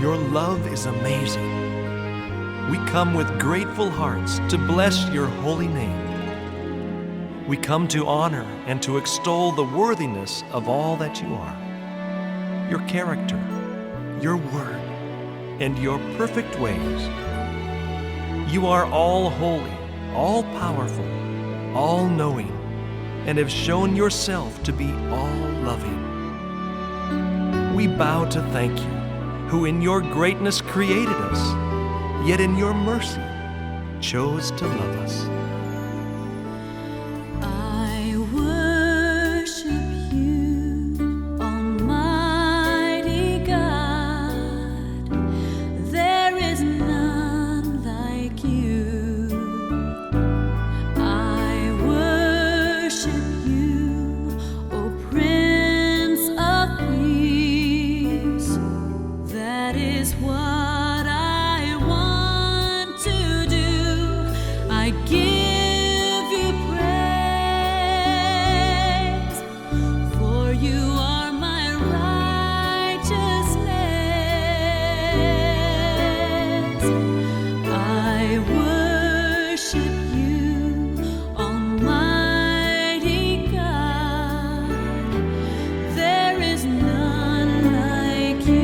Your love is amazing. We come with grateful hearts to bless your holy name. We come to honor and to extol the worthiness of all that you are, your character, your word, and your perfect ways. You are all holy, all powerful, all knowing, and have shown yourself to be all loving. We bow to thank you, who in your greatness created us, yet in your mercy chose to love us. I worship you, Almighty God. There is none like you. I worship you, O Prince of Peace. That is what I want to do. I give you praise, for you are my righteousness. I worship you, Almighty God. There is none like you.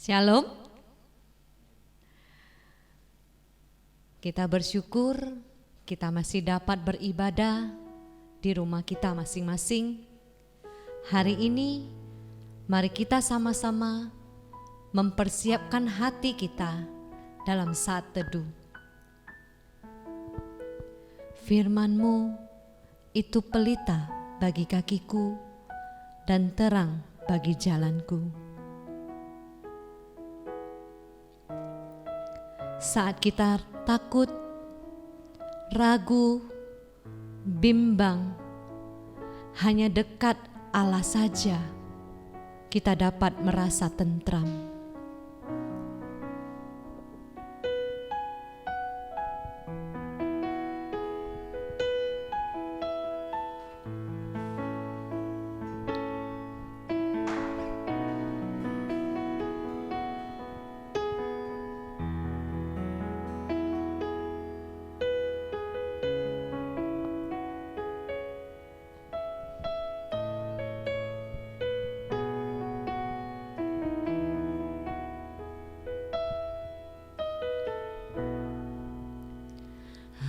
Shalom. Kita bersyukur kita masih dapat beribadah di rumah kita masing-masing. Hari ini mari kita sama-sama mempersiapkan hati kita dalam saat teduh. Firman-Mu itu pelita bagi kakiku dan terang bagi jalanku. Saat kita takut, ragu, bimbang, hanya dekat Allah saja kita dapat merasa tentram.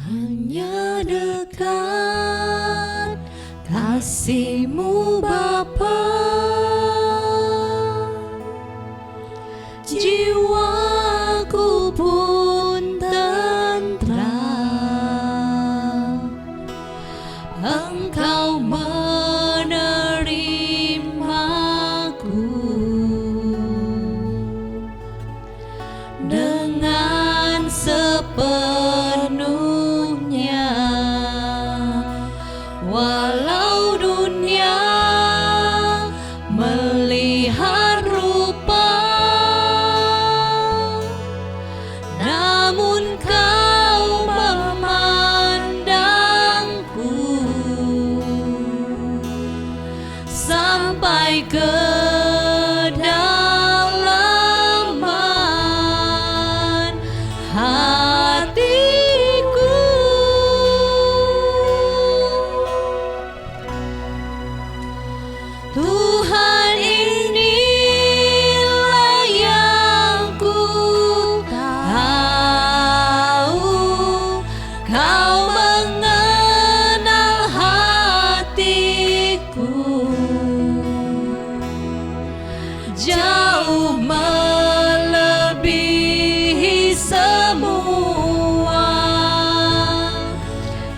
Hanya dekat kasih-Mu Bapa, jiwaku pun tentram. Engkau menerimaku dengan sepenuhnya, walau dunia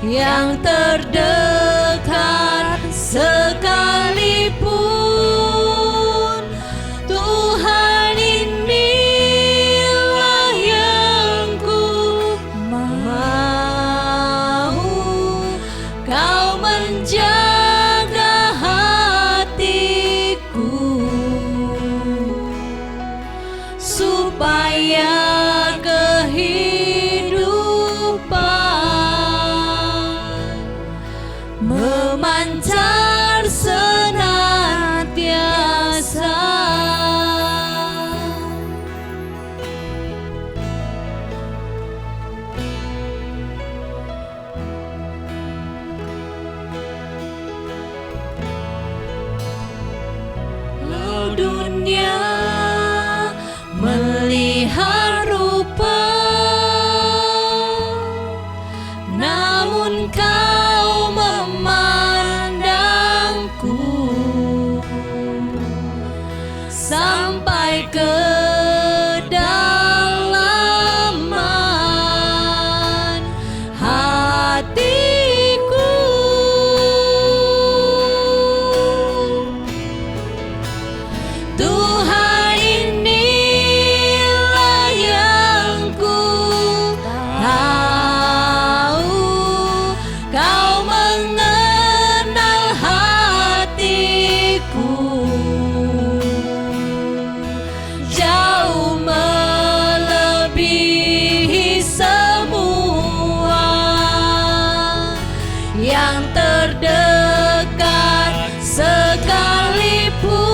yang terdekat sekalipun. Tuhan, inilah yang ku mau, Kau menjaga hatiku supaya memancar senantiasa. Lalu dunia melihat rupa, namun Kau memandangku sampai kedalaman hatiku. Tuhan, inilah yang ku tahu, Kau mengenal hatiku jauh melebihi semua yang terdekat sekalipun.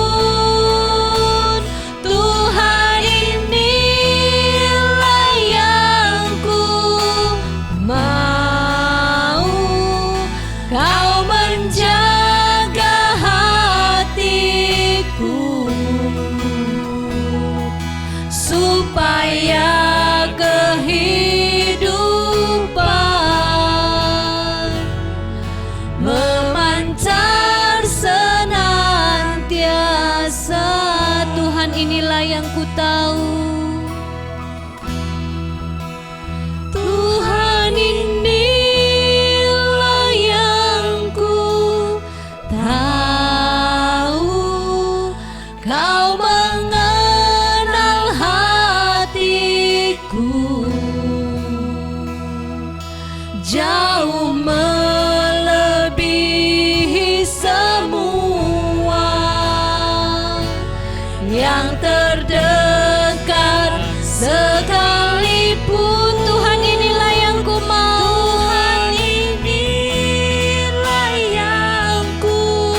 Tuhan, inilah yang ku mau, Kau menjaga hatiku supaya kehidupan memancar senantiasa. Tuhan, inilah yang ku tahu. Tuhan, inilah yang ku tahu, Kau mengenal hatiku jauh melebihi semua yang terdekat sekalipun. Tuhan, inilah yang ku mau. Tuhan, inilah yang ku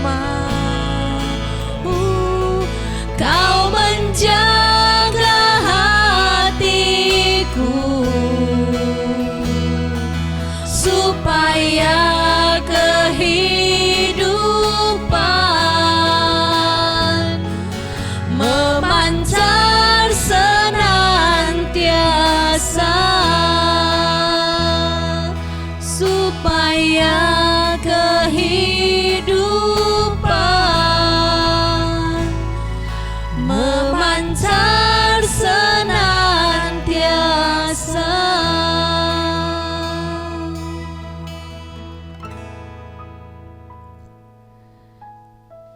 mau, Kau menjaga hatiku supaya kehidupan memancar senantiasa, supaya kehidupan memancar senantiasa.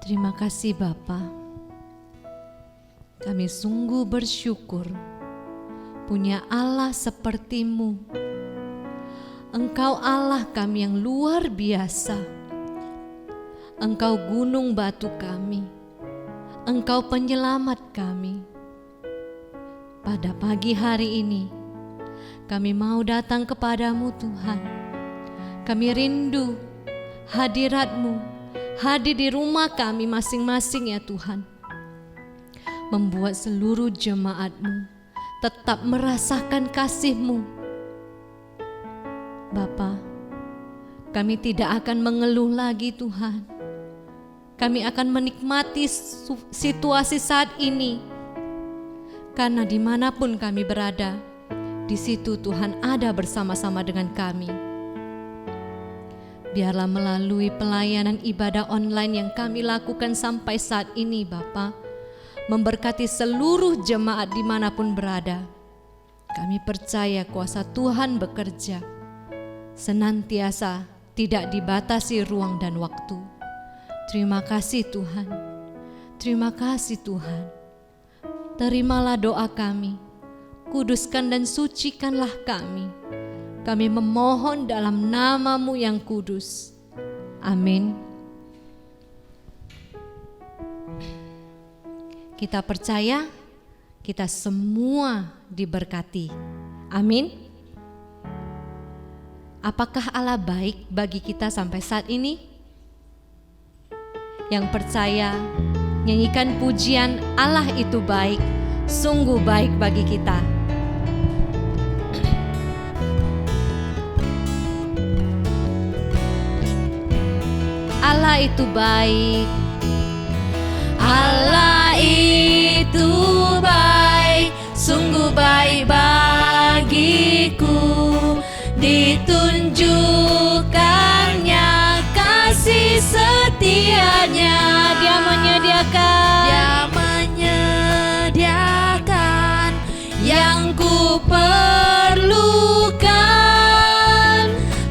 Terima kasih Bapa. Kami sungguh bersyukur punya Allah seperti-Mu. Engkau Allah kami yang luar biasa. Engkau gunung batu kami. Engkau penyelamat kami. Pada pagi hari ini kami mau datang kepadamu Tuhan. Kami rindu hadirat-Mu hadir di rumah kami masing-masing ya Tuhan. Membuat seluruh jemaat-Mu tetap merasakan kasih-Mu. Bapa, kami tidak akan mengeluh lagi Tuhan. Kami akan menikmati situasi saat ini. Karena dimanapun kami berada, di situ Tuhan ada bersama-sama dengan kami. Biarlah melalui pelayanan ibadah online yang kami lakukan sampai saat ini Bapa, memberkati seluruh jemaat dimanapun berada. Kami percaya kuasa Tuhan bekerja senantiasa tidak dibatasi ruang dan waktu. Terima kasih Tuhan. Terima kasih Tuhan. Terimalah doa kami. Kuduskan dan sucikanlah kami. Kami memohon dalam nama-Mu yang kudus. Amin. Kita percaya kita semua diberkati. Amin. Apakah Allah baik bagi kita sampai saat ini? Yang percaya, nyanyikan pujian Allah itu baik, sungguh baik bagi kita. Allah itu baik. Allah itu baik, sungguh baik bagiku. Ditunjukkannya kasih setianya. Dia menyediakan yang ku perlukan,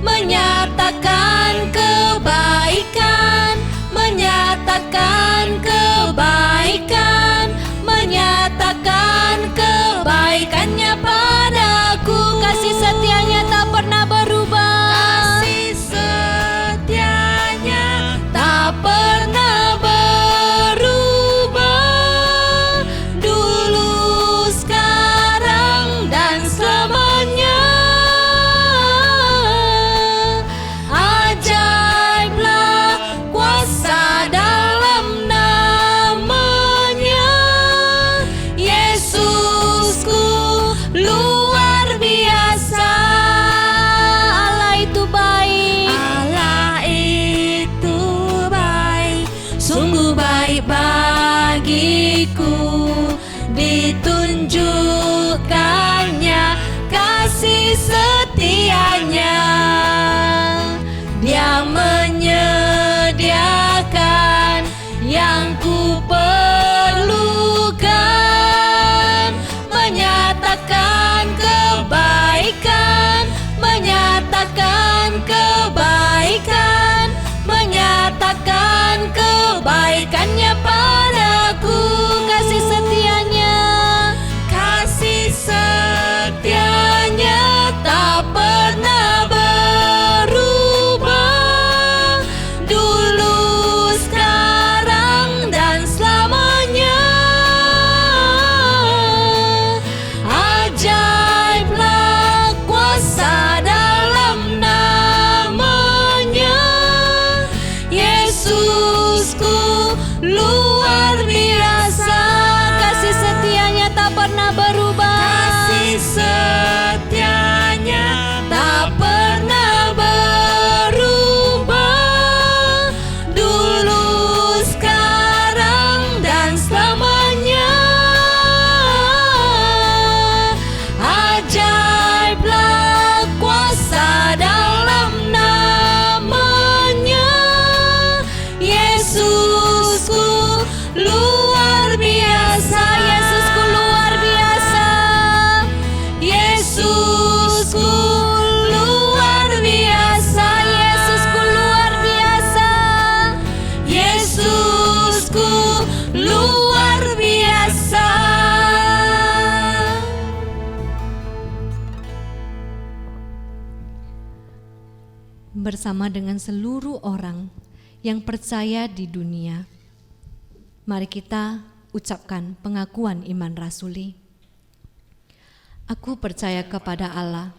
menyatakan kebaikan, menyatakan kebaikan, menyatakan kebaikannya padaku. Kasih setianya tak pernah berubah. Kasih setianya tak pernah berubah. Dulu, sekarang, dan selamanya. Ajaiblah kuasa dalam namanya. Yesusku luar biasa. Allah itu baik. Allah itu baik, sungguh baik bagiku. Ditunjukkannya kasih setianya. Dia menyediakan yang ku perlukan, menyatakan kebaikan, menyatakan kebaikan, menyatakan kebaikannya padaku. Kasih setianya, kasih setianya tak pernah berubah. Dulu, sekarang, dan selamanya. Ajaiblah kuasa dalam namanya. Yesusku luar biasa. Kasih setianya tak pernah berubah. Kasih setianya tak pernah berubah. Dulu, sekarang, dan selamanya. Ajaiblah kuasa dalam namanya. Yesusku luar biasa. Yesusku luar biasa. Yesusku luar biasa. Yesusku luar biasa. Yesusku luar biasa. Bersama dengan seluruh orang yang percaya di dunia, mari kita ucapkan pengakuan iman rasuli. Aku percaya kepada Allah,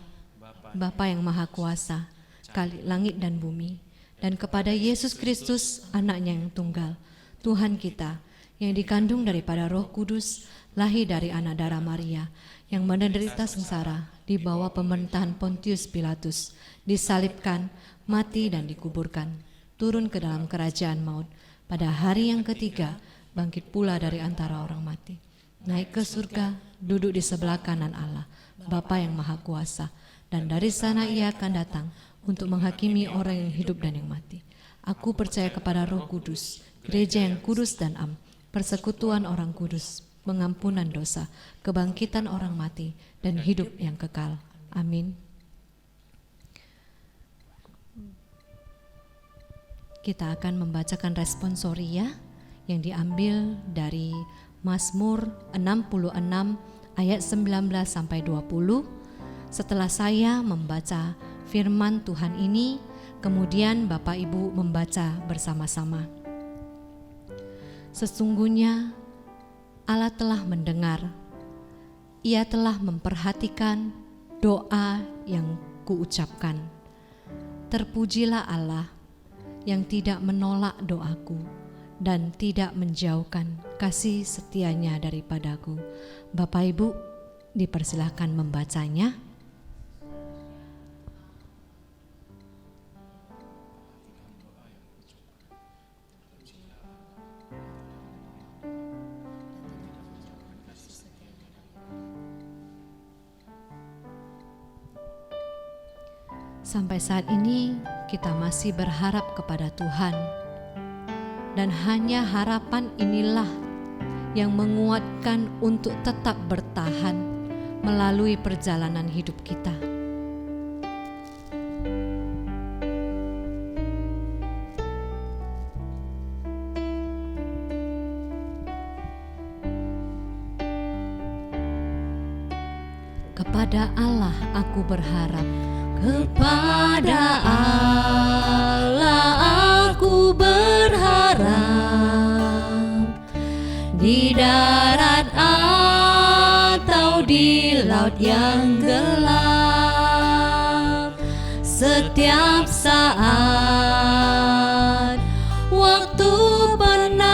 Bapa yang Maha Kuasa, Khalik langit dan bumi, dan kepada Yesus Kristus, Anaknya yang tunggal, Tuhan kita, yang dikandung daripada Roh Kudus, lahir dari anak darah Maria, yang menderita sengsara di bawah pemerintahan Pontius Pilatus, disalibkan, mati dan dikuburkan, turun ke dalam kerajaan maut, pada hari yang ketiga bangkit pula dari antara orang mati, naik ke surga, duduk di sebelah kanan Allah, Bapa yang Maha Kuasa, dan dari sana Ia akan datang untuk menghakimi orang yang hidup dan yang mati. Aku percaya kepada Roh Kudus, gereja yang kudus dan am, persekutuan orang kudus, pengampunan dosa, kebangkitan orang mati, dan hidup yang kekal. Amin. kita akan membacakan responsoria yang diambil dari Mazmur 66 ayat 19 sampai 20. Setelah saya membaca firman Tuhan ini, kemudian Bapak Ibu membaca bersama-sama. Sesungguhnya Allah telah mendengar, Ia telah memperhatikan doa yang kuucapkan. Terpujilah Allah yang tidak menolak doaku dan tidak menjauhkan kasih setianya daripadaku. Bapak Ibu, dipersilahkan membacanya. Sampai saat ini kita masih berharap kepada Tuhan, dan hanya harapan inilah yang menguatkan untuk tetap bertahan melalui perjalanan hidup kita. Kepada Allah aku berharap. Kepada Allah aku berharap, di darat atau di laut yang gelap, setiap saat waktu penat,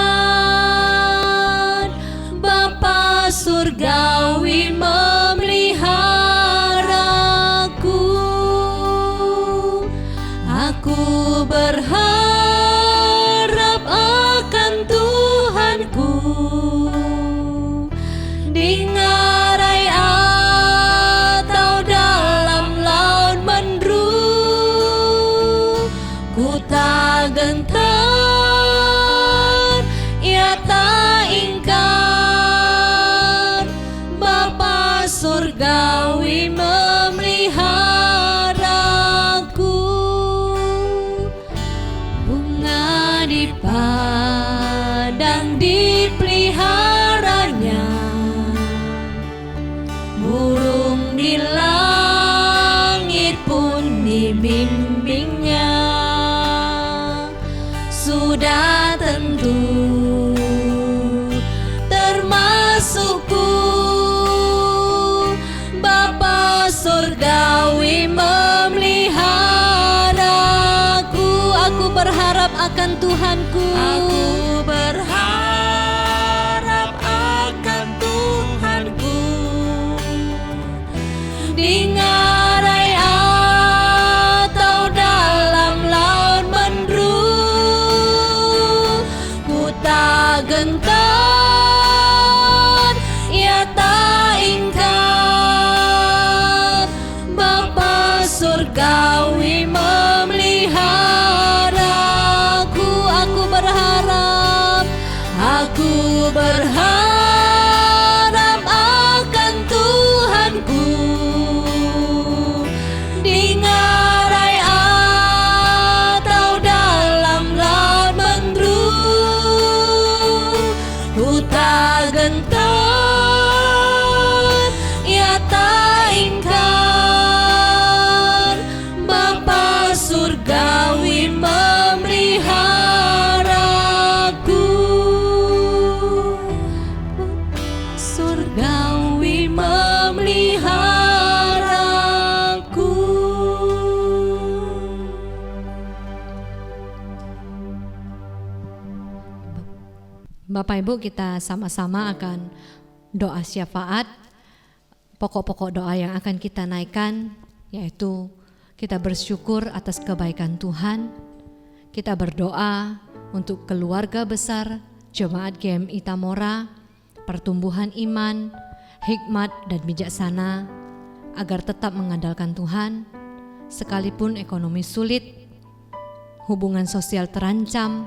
Bapa surgawi Aku berharap akan Tuhanku di ngarai atau dalam laut mendru. Ku tak gentar, ia tak ingkar, Bapa surgawi padang dipeliharanya, burung di langit pun dibimbingnya. Sudah tentu termasukku, Bapa surgawi memeliharaku. Aku berharap akan Tuhanku. Aku berharap akan Tuhanku di ngarai atau dalam laut mendru. Ku tak gentar, ia tak ingkar, Bapa surgawi Aku berharap akan Tuhanku di ngarai atau dalam laut mendru. Ku tak gentar, ia tak ingkar, Bapa surgawi memeliharaku. Bapak Ibu, kita sama-sama akan doa syafaat. Pokok-pokok doa yang akan kita naikkan yaitu kita bersyukur atas kebaikan Tuhan. Kita berdoa untuk keluarga besar Jemaat GMI Tamora, pertumbuhan iman, hikmat dan bijaksana agar tetap mengandalkan Tuhan sekalipun ekonomi sulit, hubungan sosial terancam,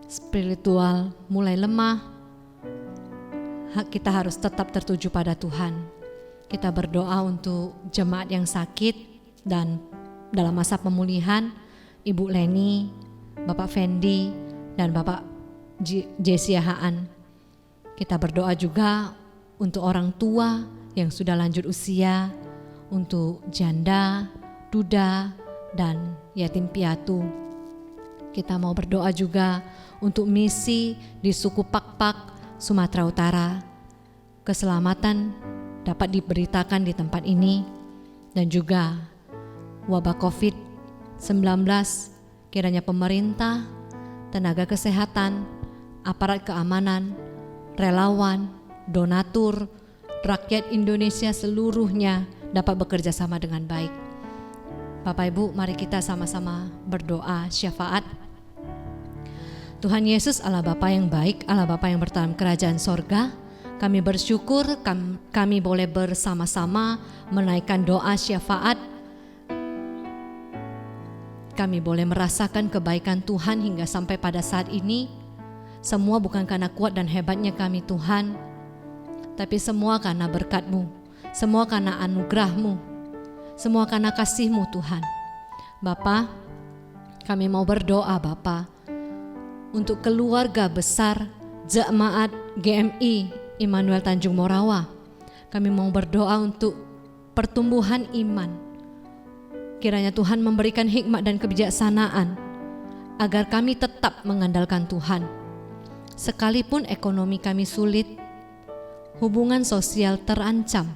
spiritual mulai lemah. Kita harus tetap tertuju pada Tuhan. Kita berdoa untuk jemaat yang sakit dan dalam masa pemulihan, Ibu Leni, Bapak Fendi dan Bapak Jesia Haan. Kita berdoa juga untuk orang tua yang sudah lanjut usia, untuk janda, duda, dan yatim piatu. Kita mau berdoa juga untuk misi di suku Pakpak, Sumatera Utara. Keselamatan dapat diberitakan di tempat ini, dan juga wabah COVID-19, kiranya pemerintah, tenaga kesehatan, aparat keamanan, relawan, donatur, rakyat Indonesia seluruhnya dapat bekerja sama dengan baik. Bapak Ibu, mari kita sama-sama berdoa syafaat. Tuhan Yesus, Allah Bapa yang baik, Allah Bapa yang bertahan kerajaan sorga, kami bersyukur kami boleh bersama-sama menaikkan doa syafaat. Kami boleh merasakan kebaikan Tuhan hingga sampai pada saat ini. Semua bukan karena kuat dan hebatnya kami Tuhan, tapi semua karena berkat-Mu, semua karena anugerah-Mu, semua karena kasih-Mu Tuhan. Bapa, kami mau berdoa Bapa untuk keluarga besar Jemaat GMI Immanuel Tanjung Morawa. Kami mau berdoa untuk pertumbuhan iman. Kiranya Tuhan memberikan hikmat dan kebijaksanaan agar kami tetap mengandalkan Tuhan. Sekalipun ekonomi kami sulit, hubungan sosial terancam,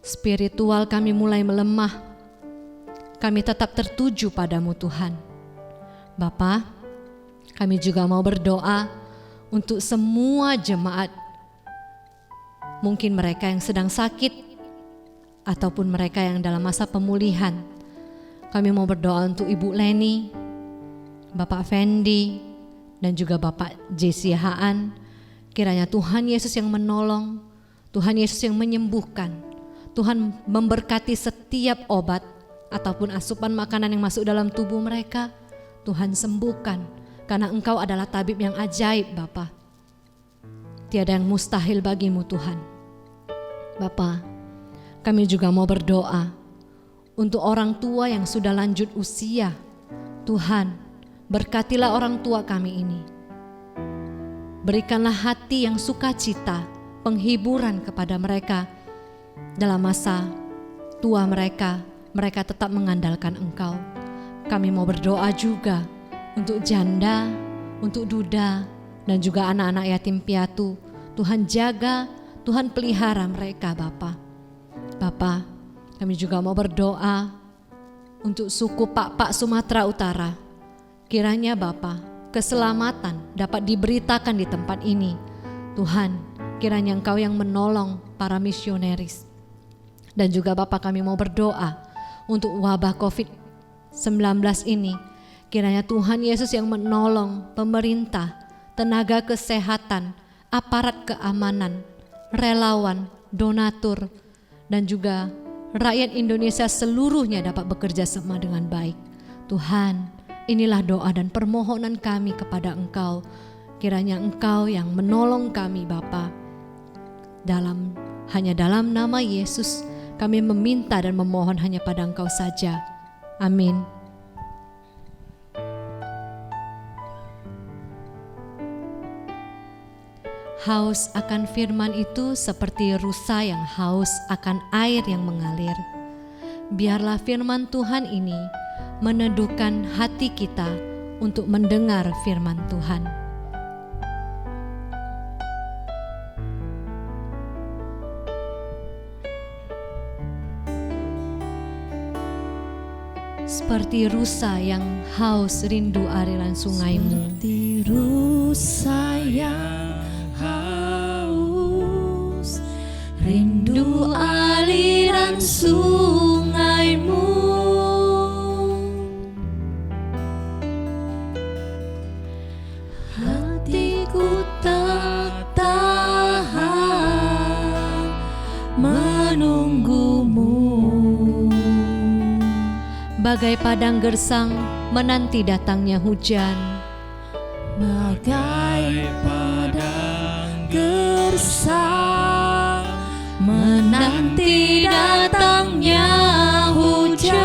spiritual kami mulai melemah, kami tetap tertuju padamu Tuhan. Bapa, kami juga mau berdoa untuk semua jemaat, mungkin mereka yang sedang sakit ataupun mereka yang dalam masa pemulihan. Kami mau berdoa untuk Ibu Leni, Bapak Fendi, dan juga Bapak Jesia Haan. Kiranya Tuhan Yesus yang menolong, Tuhan Yesus yang menyembuhkan, Tuhan memberkati setiap obat ataupun asupan makanan yang masuk dalam tubuh mereka. Tuhan sembuhkan, karena Engkau adalah tabib yang ajaib Bapa. Tiada yang mustahil bagimu Tuhan. Bapa, kami juga mau berdoa untuk orang tua yang sudah lanjut usia. Tuhan, berkatilah orang tua kami ini. Berikanlah hati yang sukacita, penghiburan kepada mereka dalam masa tua mereka. Mereka tetap mengandalkan Engkau. Kami mau berdoa juga untuk janda, untuk duda, dan juga anak-anak yatim piatu. Tuhan jaga, Tuhan pelihara mereka Bapa. Bapa, kami juga mau berdoa untuk suku Pakpak Sumatera Utara. Kiranya Bapa, keselamatan dapat diberitakan di tempat ini. Tuhan, kiranya Engkau yang menolong para misionaris. Dan juga Bapa, kami mau berdoa untuk wabah COVID-19 ini. Kiranya Tuhan Yesus yang menolong pemerintah, tenaga kesehatan, aparat keamanan, relawan, donatur, dan juga rakyat Indonesia seluruhnya dapat bekerja sama dengan baik. Tuhan, inilah doa dan permohonan kami kepada Engkau. Kiranya Engkau yang menolong kami Bapa. Hanya dalam nama Yesus kami meminta dan memohon hanya pada Engkau saja. Amin. Haus akan firman itu seperti rusa yang haus akan air yang mengalir. Biarlah firman Tuhan ini meneduhkan hati kita untuk mendengar firman Tuhan. Seperti rusa yang haus rindu aliran sungaimu. Seperti rusa yang haus rindu aliran sungaimu. Hatiku tak tahan menunggumu. Bagai padang gersang menanti datangnya hujan. Bagai padang gersang menanti datangnya hujan.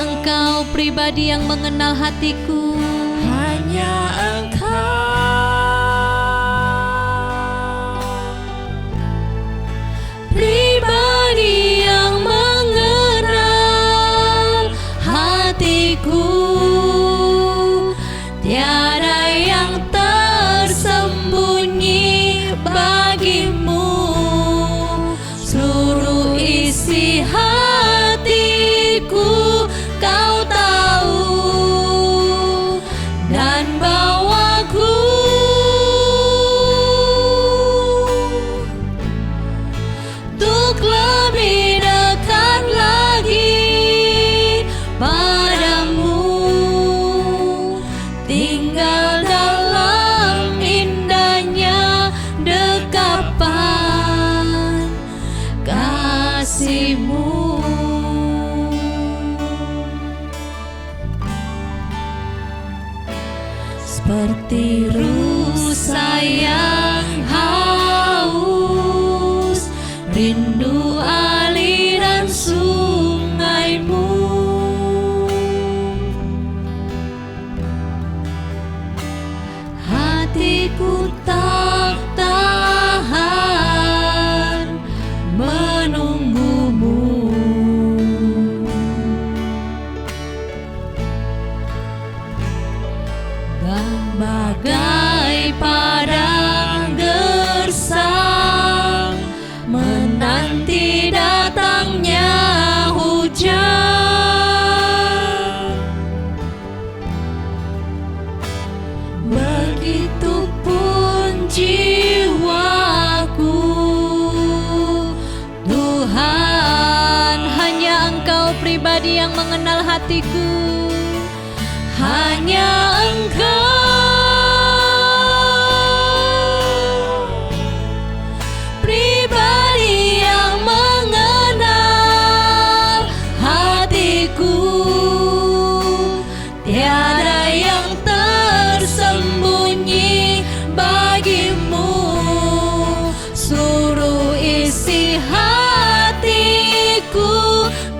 Engkau pribadi yang mengenal hatiku. Hanya Engkau pribadi yang mengenal hatiku. Tiada yang tersembunyi bagimu. Seluruh isi hatiku Kau tahu, dan bawaku untuk lebih dekat lagi padamu, tinggal dalam indahnya dekapan kasih-Mu. Seperti rusa yang haus, rindu aliran sungai-Mu. Hatiku tak tahan menunggu-Mu. Bagai padang gersang menanti datangnya hujan, begitupun jiwaku. Tuhan, hanya Engkau pribadi yang mengenal hatiku. Hanya Engkau pribadi yang mengenal hatiku. Tiada yang tersembunyi bagimu. Seluruh isi hatiku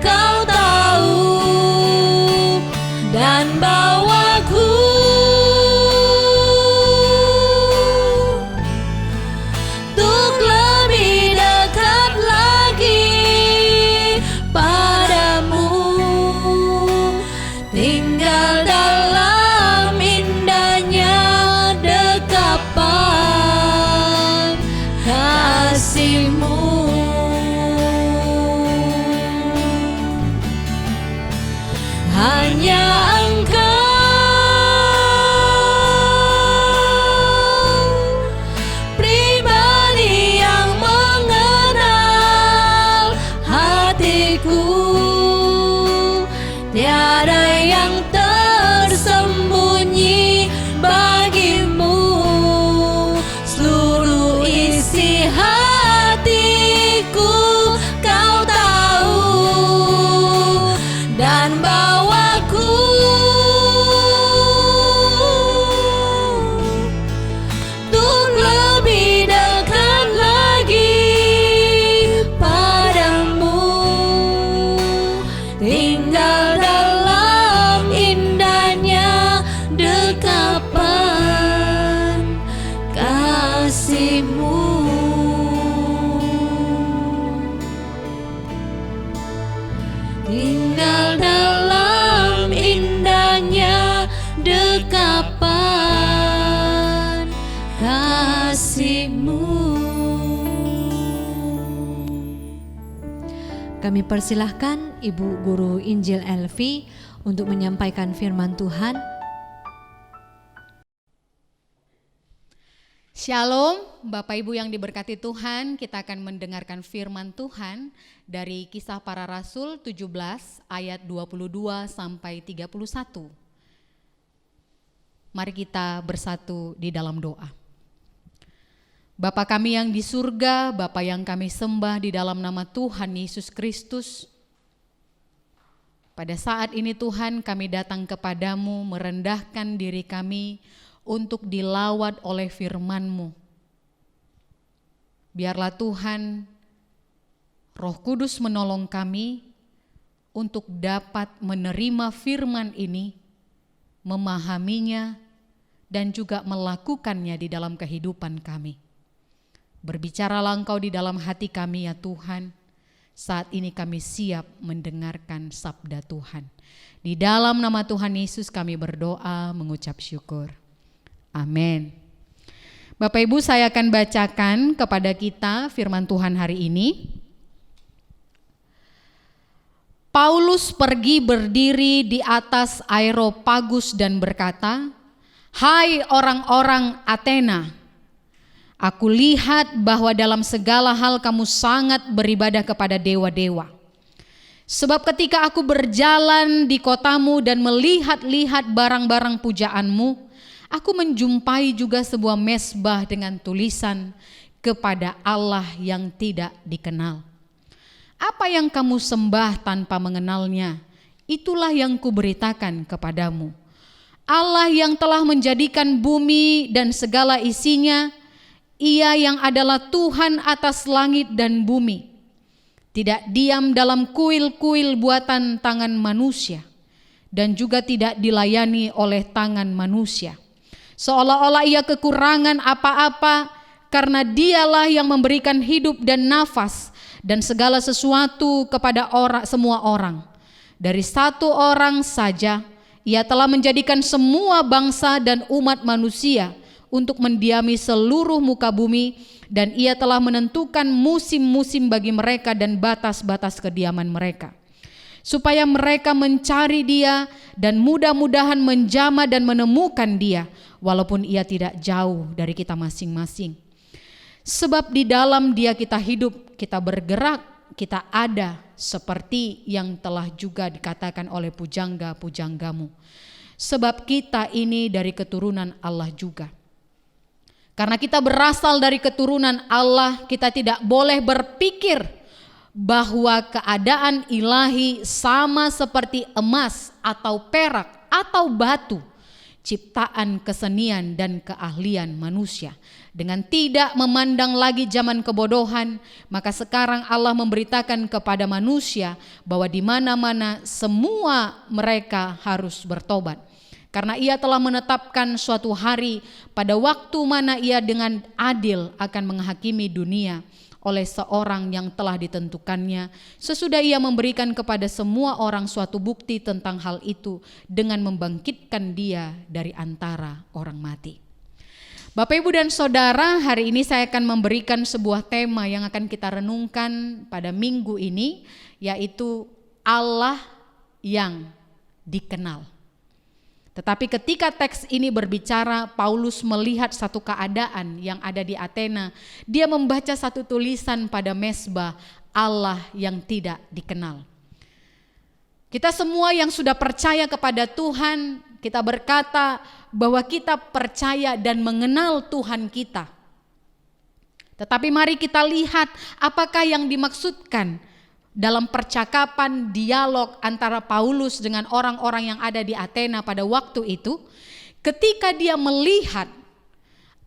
Kau tahu, dan bawaku untuk lebih dekat lagi padamu, tinggal dalam indahnya dekapan kasih-Mu. Hanya Engkau pribadi yang mengenal hatiku. Tiada yang tersembunyi bagimu. Seluruh isi hatiku Kau tahu, dan bawaku untuk lebih dekat lagi padamu, tinggal dalam indahnya dekapan kasih-Mu. Tinggal dalam indahnya dekapan kasih-Mu. Kami persilahkan Ibu Guru Injil Elvi untuk menyampaikan firman Tuhan. Shalom, Bapak Ibu yang diberkati Tuhan, kita akan mendengarkan firman Tuhan dari Kisah Para Rasul 17 ayat 22 sampai 31. Mari kita bersatu di dalam doa. Bapa kami yang di surga, Bapa yang kami sembah di dalam nama Tuhan Yesus Kristus. Pada saat ini Tuhan kami datang kepadamu merendahkan diri kami untuk dilawat oleh firman-Mu. Biarlah Tuhan, Roh Kudus menolong kami untuk dapat menerima firman ini, memahaminya, dan juga melakukannya di dalam kehidupan kami. Berbicaralah Engkau di dalam hati kami ya Tuhan. Saat ini kami siap mendengarkan sabda Tuhan. Di dalam nama Tuhan Yesus kami berdoa mengucap syukur. Amin. Bapak Ibu, saya akan bacakan kepada kita firman Tuhan hari ini. Paulus pergi berdiri di atas Areopagus dan berkata, "Hai orang-orang Athena, aku lihat bahwa dalam segala hal kamu sangat beribadah kepada dewa-dewa. Sebab ketika aku berjalan di kotamu dan melihat-lihat barang-barang pujaanmu, aku menjumpai juga sebuah mezbah dengan tulisan kepada Allah yang tidak dikenal. Apa yang kamu sembah tanpa mengenalnya, itulah yang kuberitakan kepadamu. Allah yang telah menjadikan bumi dan segala isinya, Ia yang adalah Tuhan atas langit dan bumi, tidak diam dalam kuil-kuil buatan tangan manusia, dan juga tidak dilayani oleh tangan manusia. Seolah-olah Ia kekurangan apa-apa, karena Dialah yang memberikan hidup dan nafas dan segala sesuatu kepada semua orang. Dari satu orang saja Ia telah menjadikan semua bangsa dan umat manusia untuk mendiami seluruh muka bumi, dan Ia telah menentukan musim-musim bagi mereka dan batas-batas kediaman mereka, supaya mereka mencari Dia dan mudah-mudahan menjamah dan menemukan Dia, walaupun Ia tidak jauh dari kita masing-masing. Sebab di dalam Dia kita hidup, kita bergerak, kita ada, seperti yang telah juga dikatakan oleh pujangga-pujanggamu. Sebab kita ini dari keturunan Allah juga. Karena kita berasal dari keturunan Allah, kita tidak boleh berpikir bahwa keadaan ilahi sama seperti emas atau perak atau batu, ciptaan kesenian dan keahlian manusia. Dengan tidak memandang lagi zaman kebodohan, maka sekarang Allah memberitakan kepada manusia bahwa di mana-mana semua mereka harus bertobat. Karena Ia telah menetapkan suatu hari pada waktu mana Ia dengan adil akan menghakimi dunia oleh seorang yang telah ditentukannya, sesudah Ia memberikan kepada semua orang suatu bukti tentang hal itu dengan membangkitkan Dia dari antara orang mati. Bapak, Ibu, dan Saudara, hari ini saya akan memberikan sebuah tema yang akan kita renungkan pada minggu ini, yaitu Allah yang dikenal. Tetapi ketika teks ini berbicara, Paulus melihat satu keadaan yang ada di Athena. Dia membaca satu tulisan pada mezbah, Allah yang tidak dikenal. Kita semua yang sudah percaya kepada Tuhan, kita berkata bahwa kita percaya dan mengenal Tuhan kita. Tetapi mari kita lihat apakah yang dimaksudkan dalam percakapan dialog antara Paulus dengan orang-orang yang ada di Athena pada waktu itu, ketika dia melihat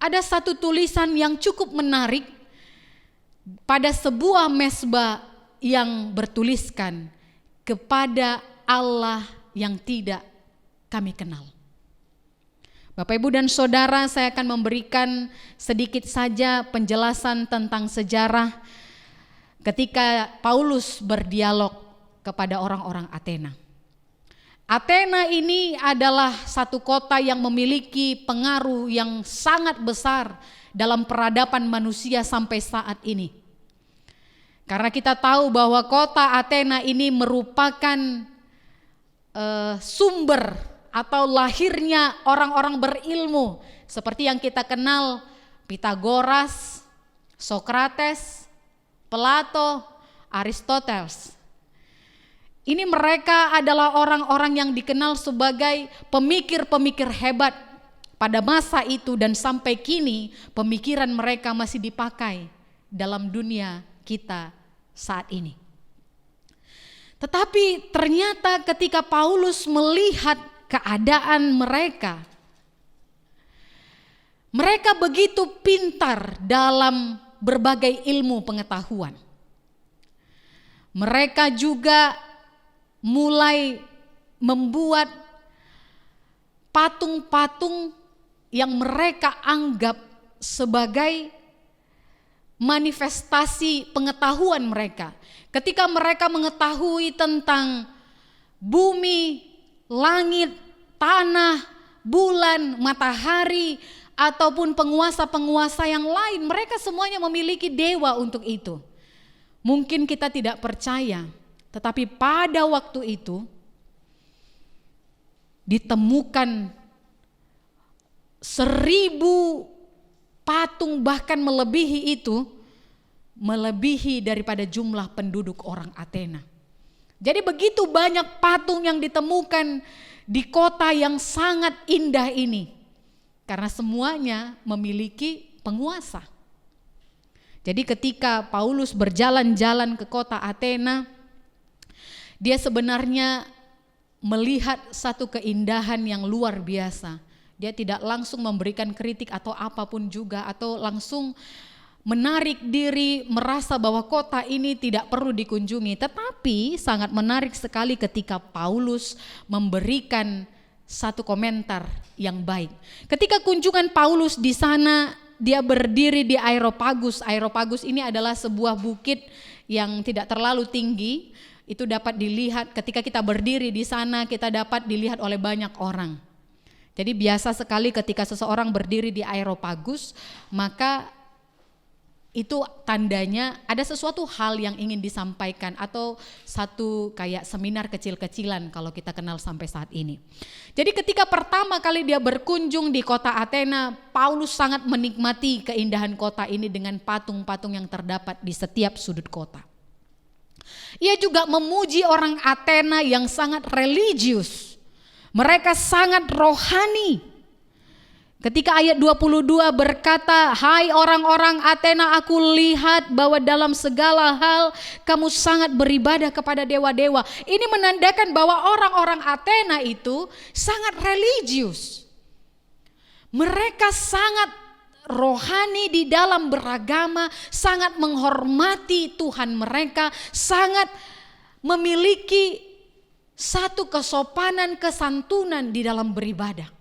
ada satu tulisan yang cukup menarik pada sebuah mezbah yang bertuliskan kepada Allah yang tidak kami kenal. Bapak, Ibu, dan Saudara, saya akan memberikan sedikit saja penjelasan tentang sejarah ketika Paulus berdialog kepada orang-orang Athena. Athena ini adalah satu kota yang memiliki pengaruh yang sangat besar dalam peradaban manusia sampai saat ini. Karena kita tahu bahwa kota Athena ini merupakan sumber atau lahirnya orang-orang berilmu seperti yang kita kenal Pitagoras, Sokrates, Plato, Aristoteles. Ini mereka adalah orang-orang yang dikenal sebagai pemikir-pemikir hebat pada masa itu, dan sampai kini pemikiran mereka masih dipakai dalam dunia kita saat ini. Tetapi ternyata ketika Paulus melihat keadaan mereka begitu pintar dalam berbagai ilmu pengetahuan. Mereka juga mulai membuat patung-patung yang mereka anggap sebagai manifestasi pengetahuan mereka. Ketika mereka mengetahui tentang bumi, langit, tanah, bulan, matahari, ataupun penguasa-penguasa yang lain, mereka semuanya memiliki dewa untuk itu. Mungkin kita tidak percaya, tetapi pada waktu itu ditemukan 1000 patung, bahkan melebihi itu, melebihi daripada jumlah penduduk orang Athena. Jadi begitu banyak patung yang ditemukan di kota yang sangat indah ini, karena semuanya memiliki penguasa. Jadi ketika Paulus berjalan-jalan ke kota Athena, dia sebenarnya melihat satu keindahan yang luar biasa. Dia tidak langsung memberikan kritik atau apapun juga, atau langsung menarik diri merasa bahwa kota ini tidak perlu dikunjungi. Tetapi sangat menarik sekali ketika Paulus memberikan satu komentar yang baik. Ketika kunjungan Paulus di sana, dia berdiri di Areopagus. Areopagus ini adalah sebuah bukit yang tidak terlalu tinggi. Itu dapat dilihat ketika kita berdiri di sana, kita dapat dilihat oleh banyak orang. Jadi biasa sekali ketika seseorang berdiri di Areopagus, maka itu tandanya ada sesuatu hal yang ingin disampaikan, atau satu kayak seminar kecil-kecilan kalau kita kenal sampai saat ini. Jadi ketika pertama kali dia berkunjung di kota Athena, Paulus sangat menikmati keindahan kota ini dengan patung-patung yang terdapat di setiap sudut kota. Ia juga memuji orang Athena yang sangat religius. Mereka sangat rohani. Ketika ayat 22 berkata, "Hai orang-orang Athena, aku lihat bahwa dalam segala hal kamu sangat beribadah kepada dewa-dewa." Ini menandakan bahwa orang-orang Athena itu sangat religius. Mereka sangat rohani di dalam beragama, sangat menghormati Tuhan mereka, sangat memiliki satu kesopanan, kesantunan di dalam beribadah.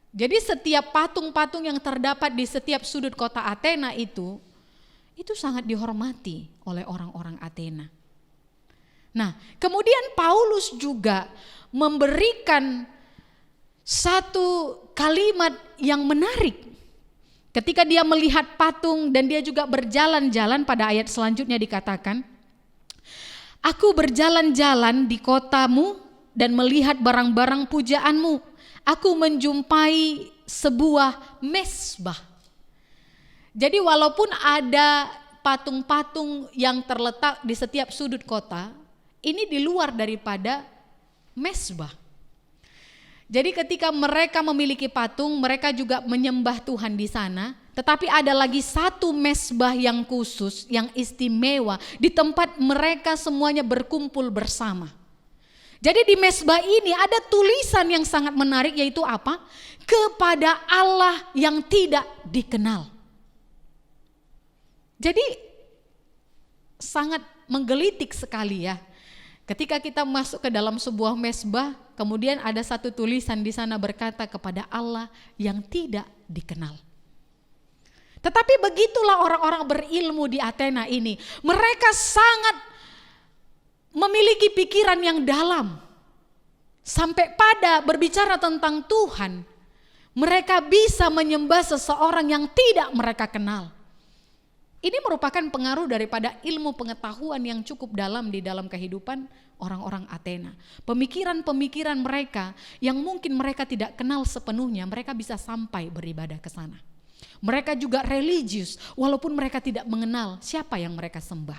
Jadi setiap patung-patung yang terdapat di setiap sudut kota Athena itu sangat dihormati oleh orang-orang Athena. Nah, kemudian Paulus juga memberikan satu kalimat yang menarik. Ketika dia melihat patung dan dia juga berjalan-jalan, pada ayat selanjutnya dikatakan, "Aku berjalan-jalan di kotamu dan melihat barang-barang pujaanmu. Aku menjumpai sebuah mezbah." Jadi walaupun ada patung-patung yang terletak di setiap sudut kota, ini di luar daripada mezbah. Jadi ketika mereka memiliki patung, mereka juga menyembah Tuhan di sana. Tetapi ada lagi satu mezbah yang khusus, yang istimewa, di tempat mereka semuanya berkumpul bersama. Jadi di mezbah ini ada tulisan yang sangat menarik, yaitu apa? Kepada Allah yang tidak dikenal. Jadi sangat menggelitik sekali ya. Ketika kita masuk ke dalam sebuah mezbah, kemudian ada satu tulisan di sana berkata kepada Allah yang tidak dikenal. Tetapi begitulah orang-orang berilmu di Athena ini. Mereka sangat memiliki pikiran yang dalam. Sampai pada berbicara tentang Tuhan, mereka bisa menyembah seseorang yang tidak mereka kenal. Ini merupakan pengaruh daripada ilmu pengetahuan yang cukup dalam di dalam kehidupan orang-orang Athena. Pemikiran-pemikiran mereka yang mungkin mereka tidak kenal sepenuhnya, mereka bisa sampai beribadah ke sana. Mereka juga religius walaupun mereka tidak mengenal siapa yang mereka sembah.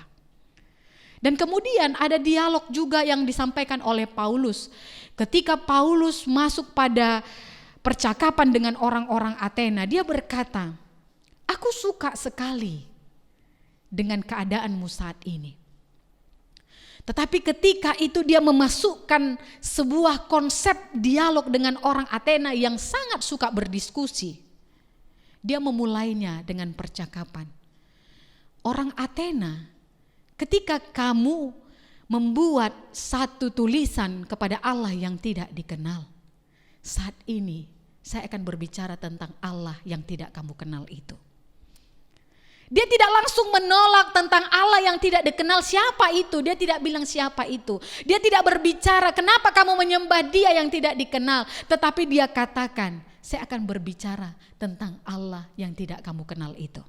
Dan kemudian ada dialog juga yang disampaikan oleh Paulus. Ketika Paulus masuk pada percakapan dengan orang-orang Athena, dia berkata, "Aku suka sekali dengan keadaanmu saat ini." Tetapi ketika itu dia memasukkan sebuah konsep dialog dengan orang Athena yang sangat suka berdiskusi. Dia memulainya dengan percakapan. "Orang Athena, ketika kamu membuat satu tulisan kepada Allah yang tidak dikenal. Saat ini saya akan berbicara tentang Allah yang tidak kamu kenal itu. Dia tidak langsung menolak tentang Allah yang tidak dikenal siapa itu. Dia tidak bilang siapa itu. Dia tidak berbicara kenapa kamu menyembah dia yang tidak dikenal. Tetapi dia katakan, saya akan berbicara tentang Allah yang tidak kamu kenal itu.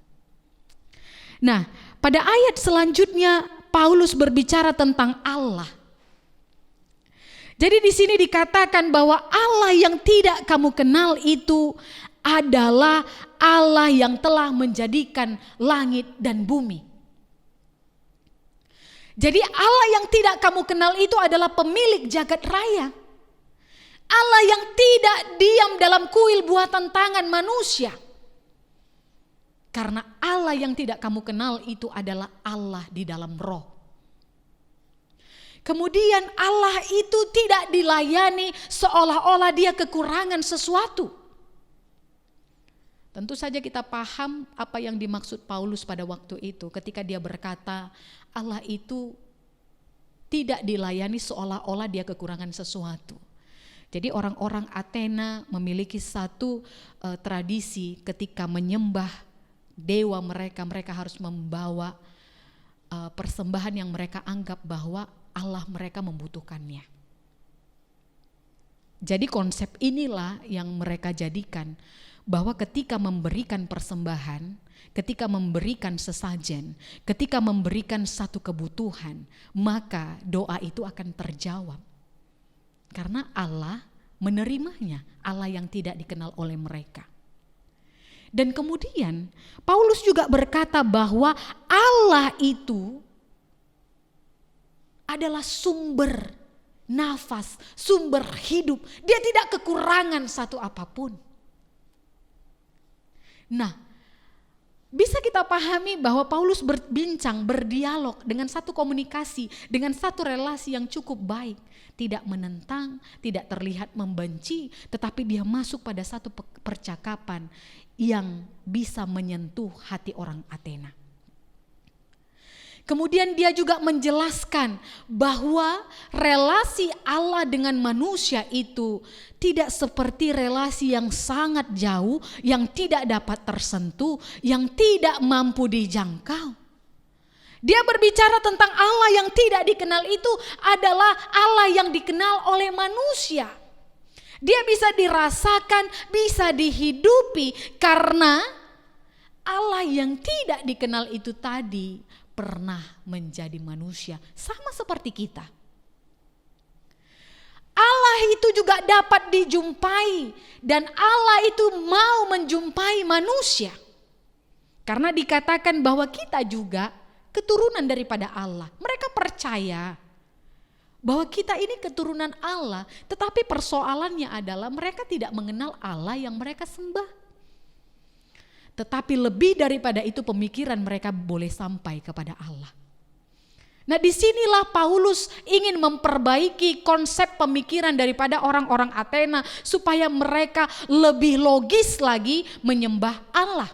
Nah, pada ayat selanjutnya Paulus berbicara tentang Allah. Jadi di sini dikatakan bahwa Allah yang tidak kamu kenal itu adalah Allah yang telah menjadikan langit dan bumi. Jadi Allah yang tidak kamu kenal itu adalah pemilik jagat raya. Allah yang tidak diam dalam kuil buatan tangan manusia. Karena Allah yang tidak kamu kenal itu adalah Allah di dalam roh. Kemudian Allah itu tidak dilayani seolah-olah dia kekurangan sesuatu. Tentu saja kita paham apa yang dimaksud Paulus pada waktu itu ketika dia berkata Allah itu tidak dilayani seolah-olah dia kekurangan sesuatu. Jadi orang-orang Athena memiliki satu tradisi ketika menyembah dewa mereka, mereka harus membawa persembahan yang mereka anggap bahwa Allah mereka membutuhkannya. Jadi konsep inilah yang mereka jadikan bahwa ketika memberikan persembahan, ketika memberikan sesajen, ketika memberikan satu kebutuhan, maka doa itu akan terjawab. Karena Allah menerimanya, Allah yang tidak dikenal oleh mereka. Dan kemudian Paulus juga berkata bahwa Allah itu adalah sumber nafas, sumber hidup. Dia tidak kekurangan satu apapun. Nah, bisa kita pahami bahwa Paulus berbincang, berdialog dengan satu komunikasi, dengan satu relasi yang cukup baik. Tidak menentang, tidak terlihat membenci, tetapi dia masuk pada satu percakapan yang bisa menyentuh hati orang Athena. Kemudian dia juga menjelaskan bahwa relasi Allah dengan manusia itu tidak seperti relasi yang sangat jauh, yang tidak dapat tersentuh, yang tidak mampu dijangkau. Dia berbicara tentang Allah yang tidak dikenal itu adalah Allah yang dikenal oleh manusia. Dia bisa dirasakan, bisa dihidupi karena Allah yang tidak dikenal itu tadi pernah menjadi manusia sama seperti kita. Allah itu juga dapat dijumpai dan Allah itu mau menjumpai manusia. Karena dikatakan bahwa kita juga keturunan daripada Allah. Mereka percaya bahwa kita ini keturunan Allah, tetapi persoalannya adalah mereka tidak mengenal Allah yang mereka sembah. Tetapi lebih daripada itu pemikiran mereka boleh sampai kepada Allah. Nah, disinilah Paulus ingin memperbaiki konsep pemikiran daripada orang-orang Athena supaya mereka lebih logis lagi menyembah Allah.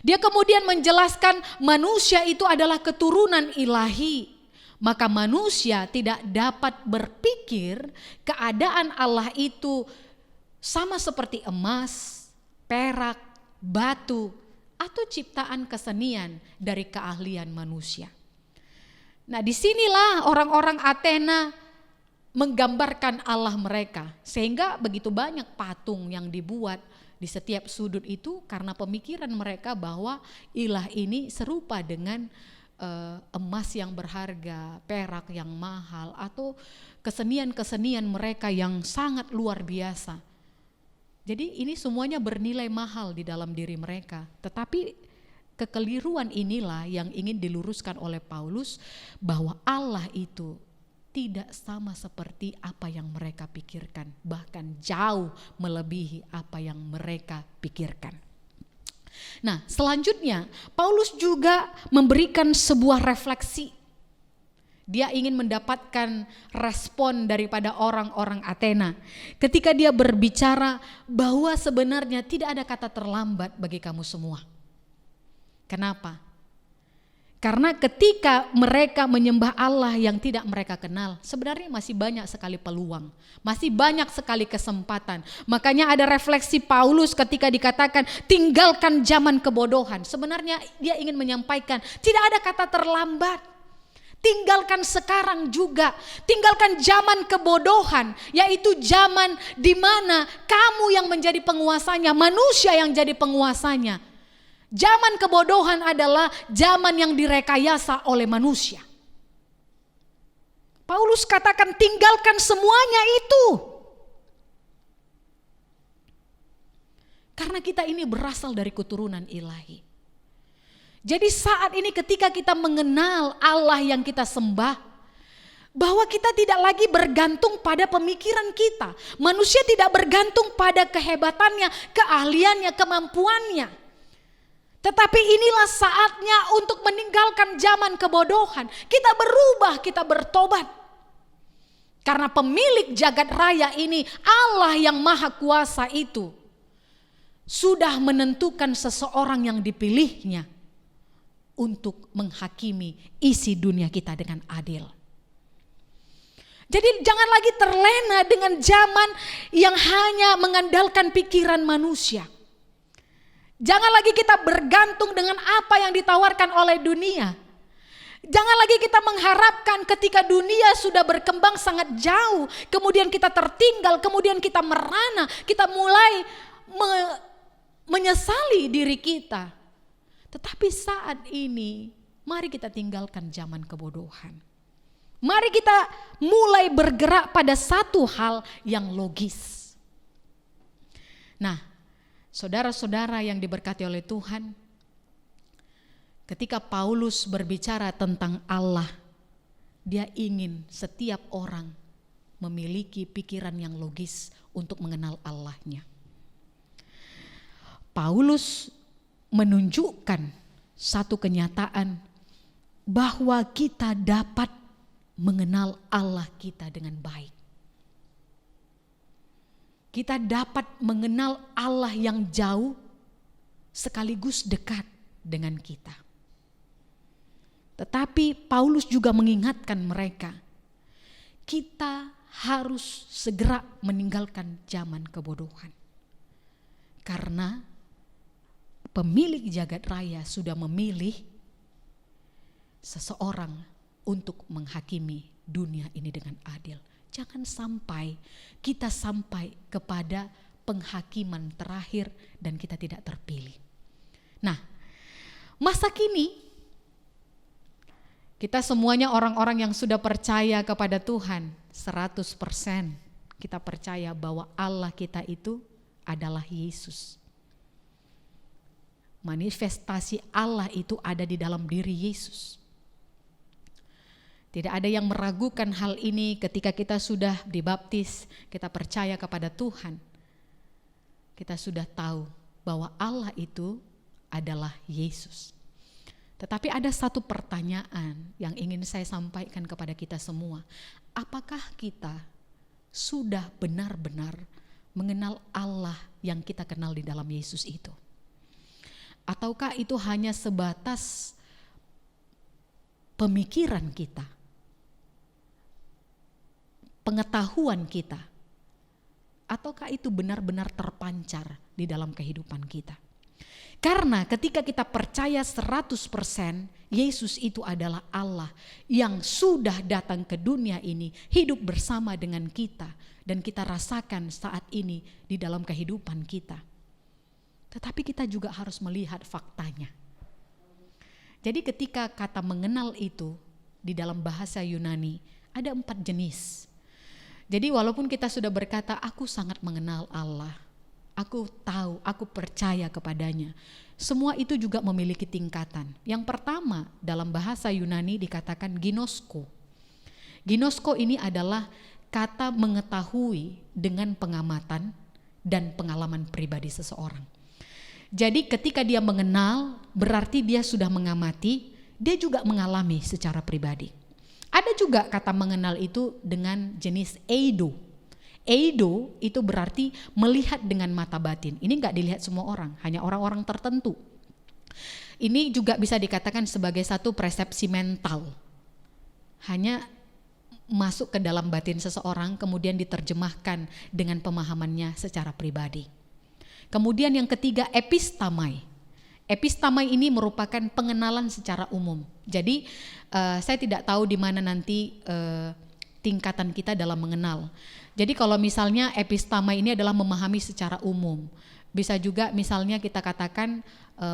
Dia kemudian menjelaskan manusia itu adalah keturunan ilahi. Maka manusia tidak dapat berpikir keadaan Allah itu sama seperti emas, perak, batu, atau ciptaan kesenian dari keahlian manusia. Nah, disinilah orang-orang Athena menggambarkan Allah mereka. Sehingga begitu banyak patung yang dibuat di setiap sudut itu karena pemikiran mereka bahwa ilah ini serupa dengan emas yang berharga, perak yang mahal, atau kesenian-kesenian mereka yang sangat luar biasa. Jadi ini semuanya bernilai mahal di dalam diri mereka. Tetapi kekeliruan inilah yang ingin diluruskan oleh Paulus bahwa Allah itu tidak sama seperti apa yang mereka pikirkan. Bahkan jauh melebihi apa yang mereka pikirkan. Nah, selanjutnya Paulus juga memberikan sebuah refleksi. Dia ingin mendapatkan respon daripada orang-orang Athena ketika dia berbicara bahwa sebenarnya tidak ada kata terlambat bagi kamu semua. Kenapa? Karena ketika mereka menyembah Allah yang tidak mereka kenal, sebenarnya masih banyak sekali peluang, masih banyak sekali kesempatan. Makanya ada refleksi Paulus ketika dikatakan tinggalkan zaman kebodohan. Sebenarnya dia ingin menyampaikan tidak ada kata terlambat. Tinggalkan sekarang juga, tinggalkan zaman kebodohan, yaitu zaman di mana kamu yang menjadi penguasanya, manusia yang jadi penguasanya. Zaman kebodohan adalah zaman yang direkayasa oleh manusia. Paulus katakan tinggalkan semuanya itu. Karena kita ini berasal dari keturunan ilahi. Jadi saat ini ketika kita mengenal Allah yang kita sembah, bahwa kita tidak lagi bergantung pada pemikiran kita. Manusia tidak bergantung pada kehebatannya, keahliannya, kemampuannya. Tetapi inilah saatnya untuk meninggalkan zaman kebodohan. Kita berubah, kita bertobat. Karena pemilik jagat raya ini, Allah yang maha kuasa itu, sudah menentukan seseorang yang dipilihnya untuk menghakimi isi dunia kita dengan adil. Jadi jangan lagi terlena dengan zaman yang hanya mengandalkan pikiran manusia. Jangan lagi kita bergantung dengan apa yang ditawarkan oleh dunia. Jangan lagi kita mengharapkan ketika dunia sudah berkembang sangat jauh, kemudian kita tertinggal, kemudian kita merana, kita mulai menyesali diri kita. Tetapi saat ini, mari kita tinggalkan zaman kebodohan. Mari kita mulai bergerak pada satu hal yang logis. Nah, saudara-saudara yang diberkati oleh Tuhan, ketika Paulus berbicara tentang Allah, dia ingin setiap orang memiliki pikiran yang logis untuk mengenal Allahnya. Paulus menunjukkan satu kenyataan bahwa kita dapat mengenal Allah kita dengan baik. Kita dapat mengenal Allah yang jauh sekaligus dekat dengan kita. Tetapi Paulus juga mengingatkan mereka, kita harus segera meninggalkan zaman kebodohan. Karena pemilik jagat raya sudah memilih seseorang untuk menghakimi dunia ini dengan adil. Jangan sampai kita sampai kepada penghakiman terakhir dan kita tidak terpilih. Nah, masa kini kita semuanya orang-orang yang sudah percaya kepada Tuhan 100%. Kita percaya bahwa Allah kita itu adalah Yesus. Manifestasi Allah itu ada di dalam diri Yesus. Tidak ada yang meragukan hal ini ketika kita sudah dibaptis, kita percaya kepada Tuhan. Kita sudah tahu bahwa Allah itu adalah Yesus. Tetapi ada satu pertanyaan yang ingin saya sampaikan kepada kita semua. Apakah kita sudah benar-benar mengenal Allah yang kita kenal di dalam Yesus itu? Ataukah itu hanya sebatas pemikiran kita, pengetahuan kita, ataukah itu benar-benar terpancar di dalam kehidupan kita? Karena ketika kita percaya 100% Yesus itu adalah Allah yang sudah datang ke dunia ini, hidup bersama dengan kita, dan kita rasakan saat ini di dalam kehidupan kita. Tetapi kita juga harus melihat faktanya. Jadi ketika kata mengenal itu di dalam bahasa Yunani ada 4 jenis. Jadi walaupun kita sudah berkata aku sangat mengenal Allah, aku tahu, aku percaya kepadanya, semua itu juga memiliki tingkatan. Yang pertama dalam bahasa Yunani dikatakan ginosko. Ginosko ini adalah kata mengetahui dengan pengamatan dan pengalaman pribadi seseorang. Jadi ketika dia mengenal berarti dia sudah mengamati, dia juga mengalami secara pribadi. Ada juga kata mengenal itu dengan jenis eido. Eido itu berarti melihat dengan mata batin. Ini enggak dilihat semua orang, hanya orang-orang tertentu. Ini juga bisa dikatakan sebagai satu persepsi mental. Hanya masuk ke dalam batin seseorang kemudian diterjemahkan dengan pemahamannya secara pribadi. Kemudian yang ketiga, epistamai. Epistamai ini merupakan pengenalan secara umum. Jadi saya tidak tahu di mana nanti tingkatan kita dalam mengenal. Jadi kalau misalnya epistamai ini adalah memahami secara umum. Bisa juga misalnya kita katakan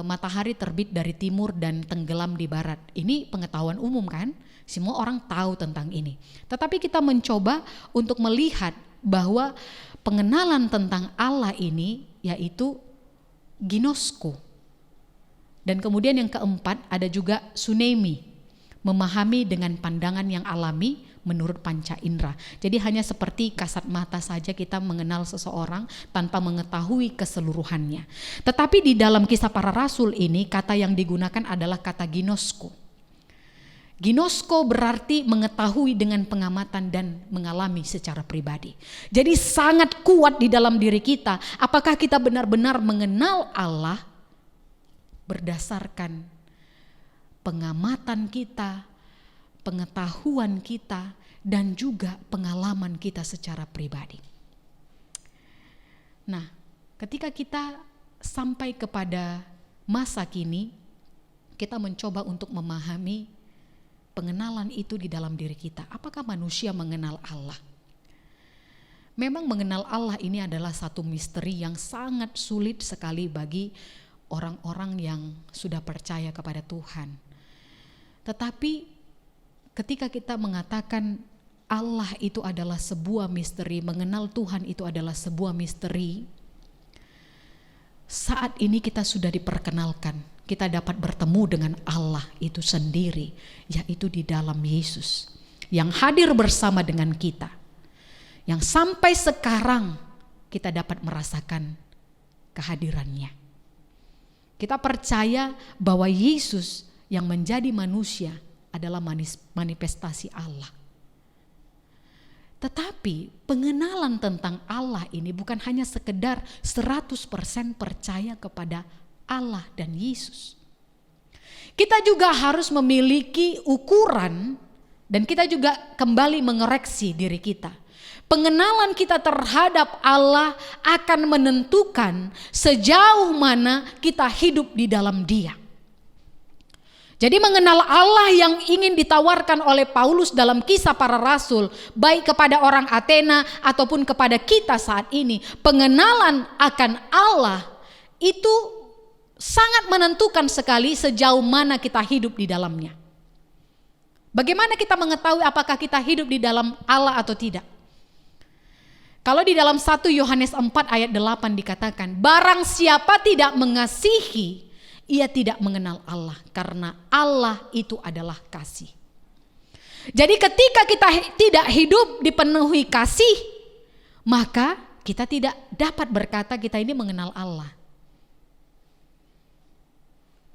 matahari terbit dari timur dan tenggelam di barat. Ini pengetahuan umum kan? Semua orang tahu tentang ini. Tetapi kita mencoba untuk melihat bahwa pengenalan tentang Allah ini yaitu ginosko. Dan kemudian yang keempat ada juga sunemi, memahami dengan pandangan yang alami menurut panca indera. Jadi hanya seperti kasat mata saja kita mengenal seseorang tanpa mengetahui keseluruhannya. Tetapi di dalam Kisah Para Rasul ini kata yang digunakan adalah kata ginosko. Ginosko berarti mengetahui dengan pengamatan dan mengalami secara pribadi. Jadi sangat kuat di dalam diri kita. Apakah kita benar-benar mengenal Allah berdasarkan pengamatan kita, pengetahuan kita, dan juga pengalaman kita secara pribadi. Nah, ketika kita sampai kepada masa kini, kita mencoba untuk memahami pengenalan itu di dalam diri kita. Apakah manusia mengenal Allah? Memang mengenal Allah ini adalah satu misteri yang sangat sulit sekali bagi orang-orang yang sudah percaya kepada Tuhan. Tetapi ketika kita mengatakan Allah itu adalah sebuah misteri, mengenal Tuhan itu adalah sebuah misteri, saat ini kita sudah diperkenalkan. Kita dapat bertemu dengan Allah itu sendiri, yaitu di dalam Yesus yang hadir bersama dengan kita, yang sampai sekarang kita dapat merasakan kehadirannya. Kita percaya bahwa Yesus yang menjadi manusia adalah manifestasi Allah. Tetapi pengenalan tentang Allah ini bukan hanya sekedar 100% percaya kepada Allah dan Yesus. Kita juga harus memiliki ukuran dan kita juga kembali mengoreksi diri kita. Pengenalan kita terhadap Allah akan menentukan sejauh mana kita hidup di dalam Dia. Jadi mengenal Allah yang ingin ditawarkan oleh Paulus dalam Kisah Para Rasul, baik kepada orang Athena ataupun kepada kita saat ini, pengenalan akan Allah itu sangat menentukan sekali sejauh mana kita hidup di dalamnya. Bagaimana kita mengetahui apakah kita hidup di dalam Allah atau tidak? Kalau di dalam 1 Yohanes 4 ayat 8 dikatakan, barang siapa tidak mengasihi, ia tidak mengenal Allah, karena Allah itu adalah kasih. Jadi ketika kita tidak hidup dipenuhi kasih, maka kita tidak dapat berkata kita ini mengenal Allah.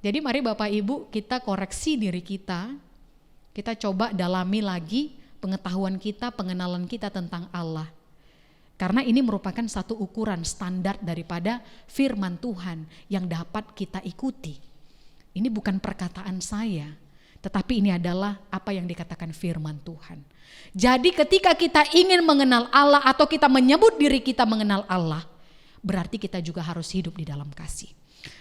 Jadi mari Bapak Ibu kita koreksi diri kita coba dalami lagi pengetahuan kita, pengenalan kita tentang Allah. Karena ini merupakan satu ukuran standar daripada firman Tuhan yang dapat kita ikuti. Ini bukan perkataan saya, tetapi ini adalah apa yang dikatakan firman Tuhan. Jadi ketika kita ingin mengenal Allah atau kita menyebut diri kita mengenal Allah, berarti kita juga harus hidup di dalam kasih.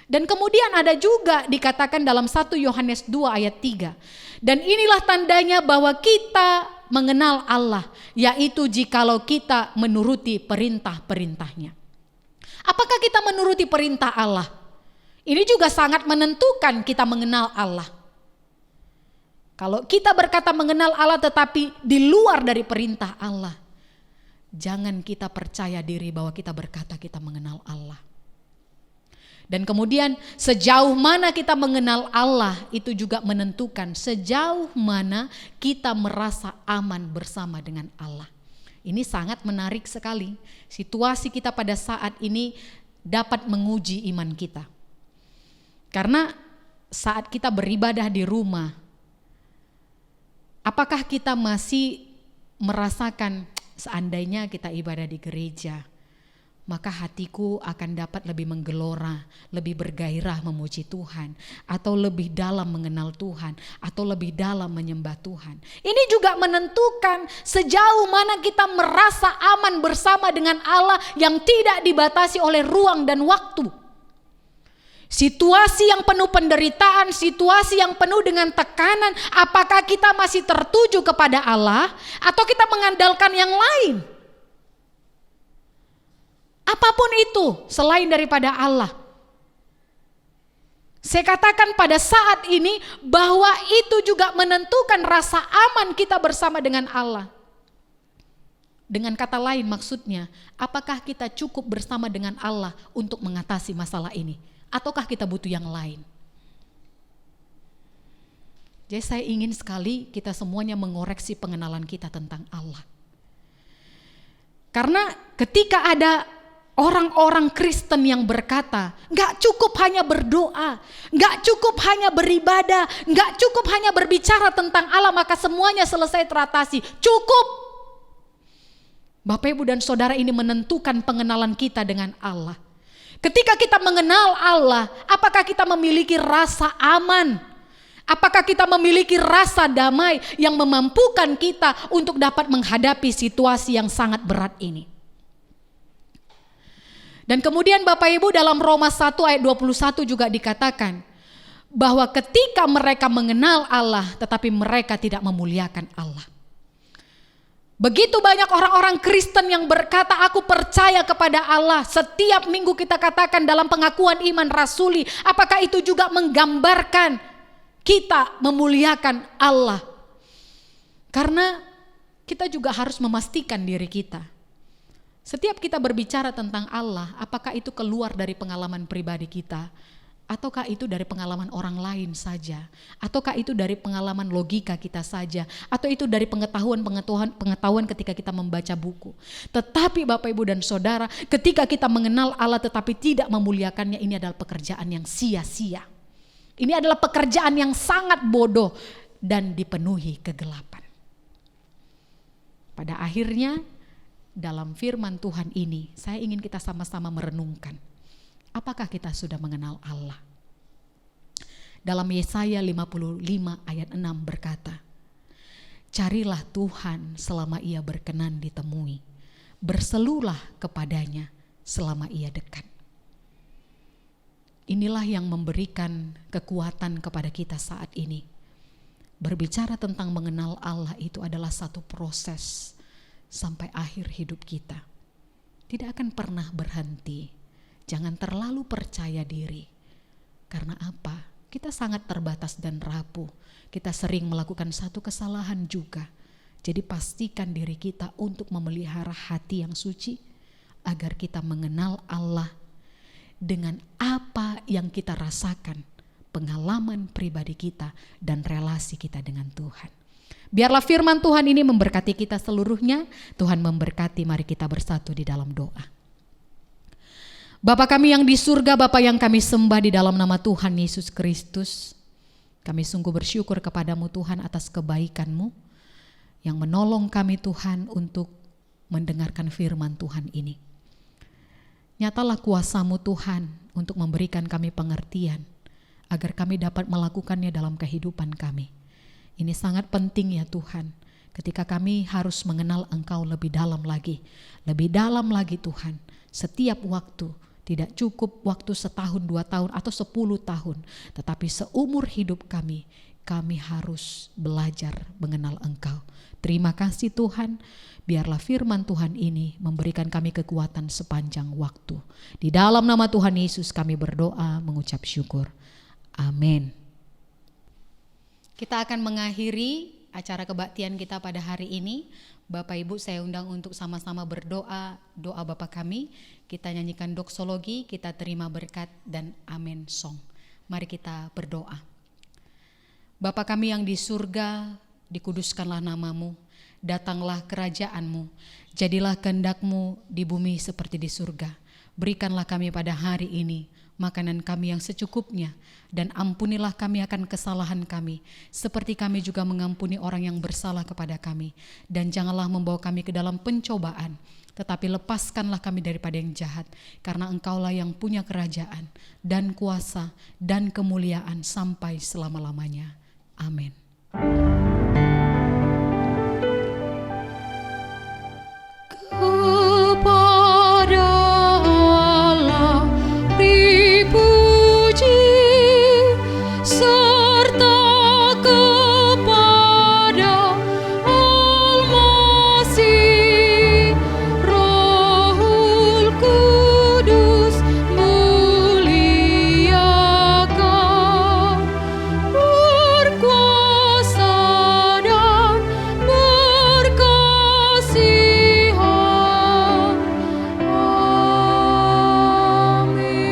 Dan kemudian ada juga dikatakan dalam 1 Yohanes 2 ayat 3. Dan inilah tandanya bahwa kita mengenal Allah, yaitu jikalau kita menuruti perintah-perintahnya. Apakah kita menuruti perintah Allah? Ini juga sangat menentukan kita mengenal Allah. Kalau kita berkata mengenal Allah tetapi di luar dari perintah Allah, jangan kita percaya diri bahwa kita berkata kita mengenal Allah. Dan kemudian sejauh mana kita mengenal Allah itu juga menentukan sejauh mana kita merasa aman bersama dengan Allah. Ini sangat menarik sekali. Situasi kita pada saat ini dapat menguji iman kita. Karena saat kita beribadah di rumah, apakah kita masih merasakan seandainya kita ibadah di gereja, maka hatiku akan dapat lebih menggelora, lebih bergairah memuji Tuhan, atau lebih dalam mengenal Tuhan, atau lebih dalam menyembah Tuhan. Ini juga menentukan sejauh mana kita merasa aman bersama dengan Allah yang tidak dibatasi oleh ruang dan waktu. Situasi yang penuh penderitaan, situasi yang penuh dengan tekanan, apakah kita masih tertuju kepada Allah atau kita mengandalkan yang lain? Apapun itu selain daripada Allah. Saya katakan pada saat ini bahwa itu juga menentukan rasa aman kita bersama dengan Allah. Dengan kata lain maksudnya, apakah kita cukup bersama dengan Allah untuk mengatasi masalah ini? Ataukah kita butuh yang lain? Jadi saya ingin sekali kita semuanya mengoreksi pengenalan kita tentang Allah. Karena ketika ada orang-orang Kristen yang berkata, gak cukup hanya berdoa, gak cukup hanya beribadah, gak cukup hanya berbicara tentang Allah, maka semuanya selesai teratasi. Cukup. Bapak, Ibu, dan Saudara, ini menentukan pengenalan kita dengan Allah. Ketika kita mengenal Allah, apakah kita memiliki rasa aman? Apakah kita memiliki rasa damai yang memampukan kita untuk dapat menghadapi situasi yang sangat berat ini? Dan kemudian Bapak Ibu, dalam Roma 1 ayat 21 juga dikatakan bahwa ketika mereka mengenal Allah tetapi mereka tidak memuliakan Allah. Begitu banyak orang-orang Kristen yang berkata, aku percaya kepada Allah. Setiap minggu kita katakan dalam pengakuan iman rasuli, apakah itu juga menggambarkan kita memuliakan Allah? Karena kita juga harus memastikan diri kita. Setiap kita berbicara tentang Allah, apakah itu keluar dari pengalaman pribadi kita? Ataukah itu dari pengalaman orang lain saja? Ataukah itu dari pengalaman logika kita saja? Atau itu dari pengetahuan ketika kita membaca buku? Tetapi Bapak, Ibu, dan Saudara, ketika kita mengenal Allah tetapi tidak memuliakannya, ini adalah pekerjaan yang sia-sia. Ini adalah pekerjaan yang sangat bodoh dan dipenuhi kegelapan. Pada akhirnya, dalam firman Tuhan ini, saya ingin kita sama-sama merenungkan. Apakah kita sudah mengenal Allah? Dalam Yesaya 55 ayat 6 berkata, carilah Tuhan selama ia berkenan ditemui, berselulah kepadanya selama ia dekat. Inilah yang memberikan kekuatan kepada kita saat ini. Berbicara tentang mengenal Allah itu adalah satu proses sampai akhir hidup kita. Tidak akan pernah berhenti. Jangan terlalu percaya diri. Karena apa? Kita sangat terbatas dan rapuh. Kita sering melakukan satu kesalahan juga. Jadi pastikan diri kita untuk memelihara hati yang suci agar kita mengenal Allah dengan apa yang kita rasakan, pengalaman pribadi kita dan relasi kita dengan Tuhan. Biarlah firman Tuhan ini memberkati kita seluruhnya. Tuhan memberkati, mari kita bersatu di dalam doa. Bapa kami yang di surga, Bapa yang kami sembah di dalam nama Tuhan Yesus Kristus. Kami sungguh bersyukur kepadamu Tuhan atas kebaikan-Mu yang menolong kami Tuhan untuk mendengarkan firman Tuhan ini. Nyatalah kuasa-Mu Tuhan untuk memberikan kami pengertian agar kami dapat melakukannya dalam kehidupan kami. Ini sangat penting ya Tuhan, ketika kami harus mengenal Engkau lebih dalam lagi Tuhan, setiap waktu. Tidak cukup waktu 1 tahun, 2 tahun, atau 10 tahun. Tetapi seumur hidup kami harus belajar mengenal Engkau. Terima kasih Tuhan, biarlah firman Tuhan ini memberikan kami kekuatan sepanjang waktu. Di dalam nama Tuhan Yesus kami berdoa mengucap syukur. Amin. Kita akan mengakhiri acara kebaktian kita pada hari ini. Bapak Ibu saya undang untuk sama-sama berdoa, doa Bapa kami. Kita nyanyikan doksologi, kita terima berkat dan amin song. Mari kita berdoa. Bapa kami yang di surga, dikuduskanlah nama-Mu, datanglah kerajaan-Mu, jadilah kehendak-Mu di bumi seperti di surga. Berikanlah kami pada hari ini makanan kami yang secukupnya, dan ampunilah kami akan kesalahan kami, seperti kami juga mengampuni orang yang bersalah kepada kami. Dan janganlah membawa kami ke dalam pencobaan, tetapi lepaskanlah kami daripada yang jahat, karena Engkaulah yang punya kerajaan dan kuasa dan kemuliaan sampai selama-lamanya. Amin. Kepada Allah dipuji, serta kepada Al-Masih, Rohul Kudus muliakan, berkuasa dan berkasihan. Amin.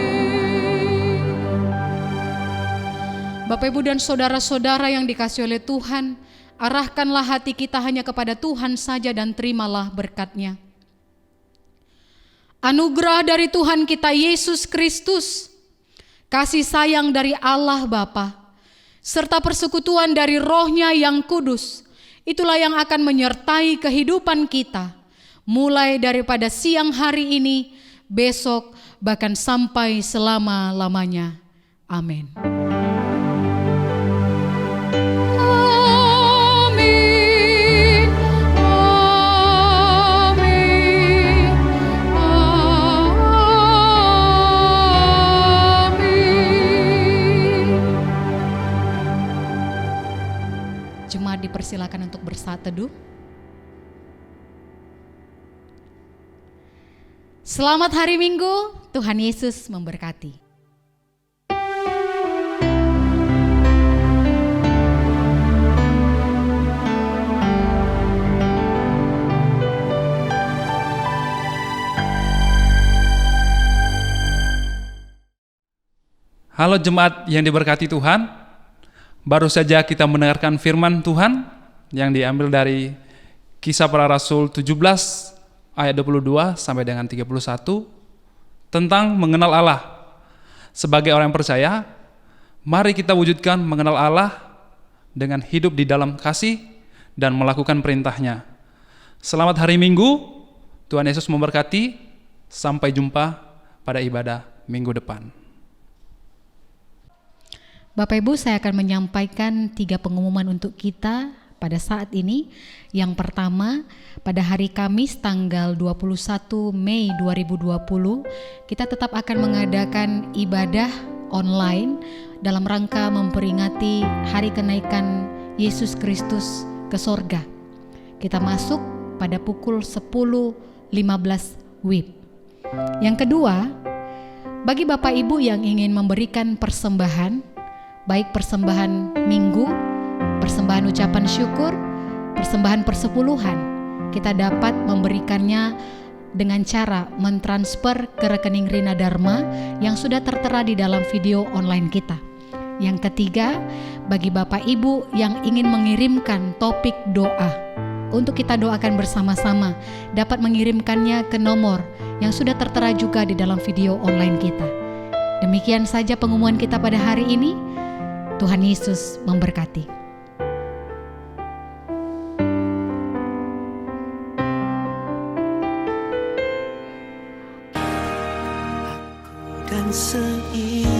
Bapak, Ibu, dan saudara-saudara yang dikasihi oleh Tuhan, arahkanlah hati kita hanya kepada Tuhan saja dan terimalah berkat-Nya. Anugerah dari Tuhan kita Yesus Kristus, kasih sayang dari Allah Bapa, serta persekutuan dari Roh-Nya yang kudus, itulah yang akan menyertai kehidupan kita, mulai daripada siang hari ini, besok, bahkan sampai selama-lamanya. Amin. Amin. Amin. Amin. Jemaat dipersilakan untuk bersaat teduh. Selamat hari Minggu, Tuhan Yesus memberkati. Halo jemaat yang diberkati Tuhan, baru saja kita mendengarkan firman Tuhan yang diambil dari Kisah Para Rasul 17 ayat 22 sampai dengan 31 tentang mengenal Allah. Sebagai orang yang percaya, mari kita wujudkan mengenal Allah dengan hidup di dalam kasih dan melakukan perintah-Nya. Selamat hari Minggu, Tuhan Yesus memberkati, sampai jumpa pada ibadah minggu depan. Bapak Ibu, saya akan menyampaikan 3 pengumuman untuk kita pada saat ini. Yang pertama, pada hari Kamis tanggal 21 Mei 2020, kita tetap akan mengadakan ibadah online dalam rangka memperingati hari kenaikan Yesus Kristus ke sorga. Kita masuk pada pukul 10.15 WIB. Yang kedua, bagi Bapak Ibu yang ingin memberikan persembahan, baik persembahan minggu, persembahan ucapan syukur, persembahan persepuluhan, kita dapat memberikannya dengan cara mentransfer ke rekening Rina Dharma yang sudah tertera di dalam video online kita. Yang ketiga, bagi Bapak Ibu yang ingin mengirimkan topik doa untuk kita doakan bersama-sama, dapat mengirimkannya ke nomor yang sudah tertera juga di dalam video online kita. Demikian saja pengumuman kita pada hari ini. Tuhan Yesus memberkati. Dan seiring